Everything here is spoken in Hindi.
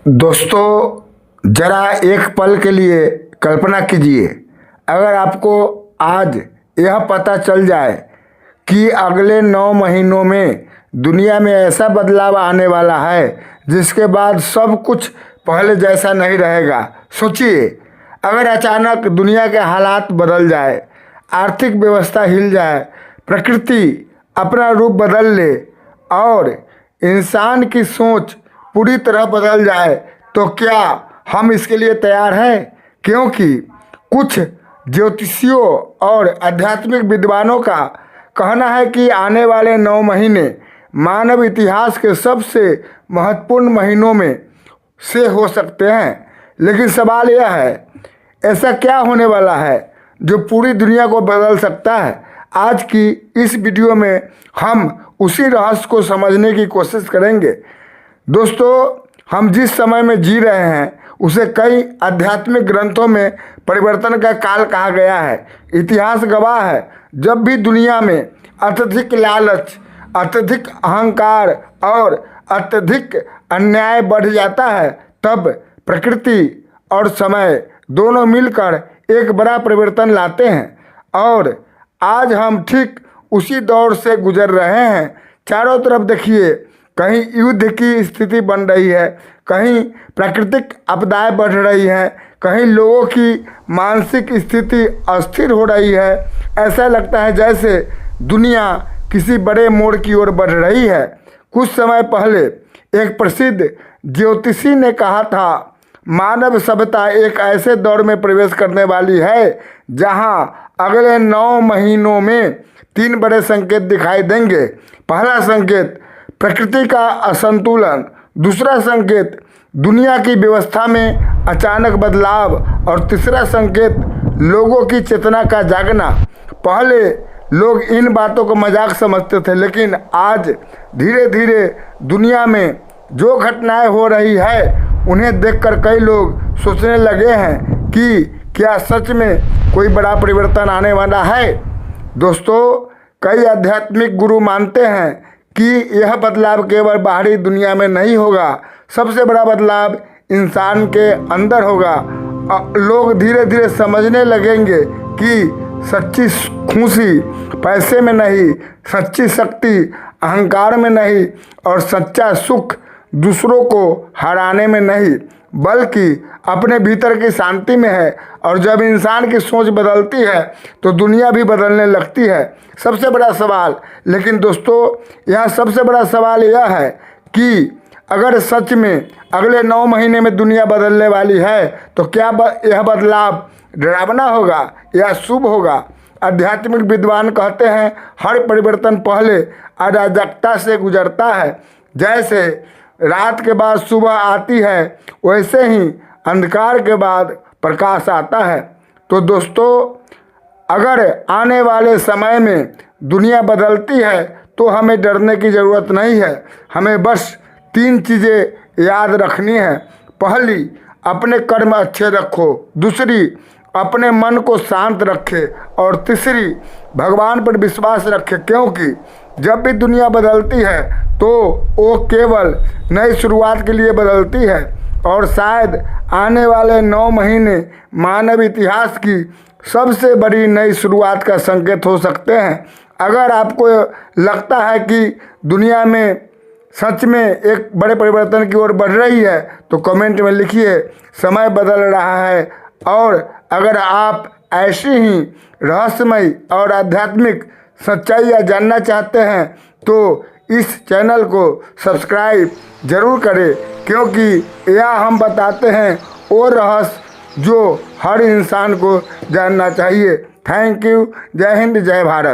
दोस्तों, जरा एक पल के लिए कल्पना कीजिए, अगर आपको आज यह पता चल जाए कि अगले 9 महीनों में दुनिया में ऐसा बदलाव आने वाला है जिसके बाद सब कुछ पहले जैसा नहीं रहेगा। सोचिए, अगर अचानक दुनिया के हालात बदल जाए, आर्थिक व्यवस्था हिल जाए, प्रकृति अपना रूप बदल ले और इंसान की सोच पूरी तरह बदल जाए, तो क्या हम इसके लिए तैयार हैं? क्योंकि कुछ ज्योतिषियों और आध्यात्मिक विद्वानों का कहना है कि आने वाले 9 महीने मानव इतिहास के सबसे महत्वपूर्ण महीनों में से हो सकते हैं। लेकिन सवाल यह है, ऐसा क्या होने वाला है जो पूरी दुनिया को बदल सकता है? आज की इस वीडियो में हम उसी रहस्य को समझने की कोशिश करेंगे। दोस्तों, हम जिस समय में जी रहे हैं उसे कई आध्यात्मिक ग्रंथों में परिवर्तन का काल कहा गया है। इतिहास गवाह है, जब भी दुनिया में अत्यधिक लालच, अत्यधिक अहंकार और अत्यधिक अन्याय बढ़ जाता है, तब प्रकृति और समय दोनों मिलकर एक बड़ा परिवर्तन लाते हैं। और आज हम ठीक उसी दौर से गुजर रहे हैं। चारों तरफ देखिए, कहीं युद्ध की स्थिति बन रही है, कहीं प्राकृतिक आपदाएं बढ़ रही हैं, कहीं लोगों की मानसिक स्थिति अस्थिर हो रही है। ऐसा लगता है जैसे दुनिया किसी बड़े मोड़ की ओर बढ़ रही है। कुछ समय पहले एक प्रसिद्ध ज्योतिषी ने कहा था, मानव सभ्यता एक ऐसे दौर में प्रवेश करने वाली है जहां अगले 9 महीनों में 3 बड़े संकेत दिखाई देंगे। पहला संकेत, प्रकृति का असंतुलन। दूसरा संकेत, दुनिया की व्यवस्था में अचानक बदलाव। और तीसरा संकेत, लोगों की चेतना का जागना। पहले लोग इन बातों को मजाक समझते थे, लेकिन आज धीरे धीरे दुनिया में जो घटनाएं हो रही है उन्हें देखकर कई लोग सोचने लगे हैं कि क्या सच में कोई बड़ा परिवर्तन आने वाला है। दोस्तों, कई आध्यात्मिक गुरु मानते हैं कि यह बदलाव केवल बाहरी दुनिया में नहीं होगा, सबसे बड़ा बदलाव इंसान के अंदर होगा। लोग धीरे धीरे समझने लगेंगे कि सच्ची खुशी पैसे में नहीं, सच्ची शक्ति अहंकार में नहीं और सच्चा सुख दूसरों को हराने में नहीं, बल्कि अपने भीतर की शांति में है। और जब इंसान की सोच बदलती है तो दुनिया भी बदलने लगती है। सबसे बड़ा सवाल, लेकिन दोस्तों यह सबसे बड़ा सवाल यह है कि अगर सच में अगले 9 महीने में दुनिया बदलने वाली है तो क्या यह बदलाव डरावना होगा या शुभ होगा? आध्यात्मिक विद्वान कहते हैं, हर परिवर्तन पहले अराजकता से गुजरता है। जैसे रात के बाद सुबह आती है, वैसे ही अंधकार के बाद प्रकाश आता है। तो दोस्तों, अगर आने वाले समय में दुनिया बदलती है तो हमें डरने की ज़रूरत नहीं है। हमें बस 3 चीज़ें याद रखनी है। पहली, अपने कर्म अच्छे रखो। दूसरी, अपने मन को शांत रखे। और तीसरी, भगवान पर विश्वास रखे, क्योंकि जब भी दुनिया बदलती है तो वो केवल नई शुरुआत के लिए बदलती है। और शायद आने वाले 9 महीने मानव इतिहास की सबसे बड़ी नई शुरुआत का संकेत हो सकते हैं। अगर आपको लगता है कि दुनिया में सच में एक बड़े परिवर्तन की ओर बढ़ रही है तो कमेंट में लिखिए, समय बदल रहा है। और अगर आप ऐसी ही रहस्यमय और आध्यात्मिक सच्चाइयाँ जानना चाहते हैं तो इस चैनल को सब्सक्राइब जरूर करें, क्योंकि यह हम बताते हैं वो रहस्य जो हर इंसान को जानना चाहिए। Thank you. जय हिंद, जय भारत।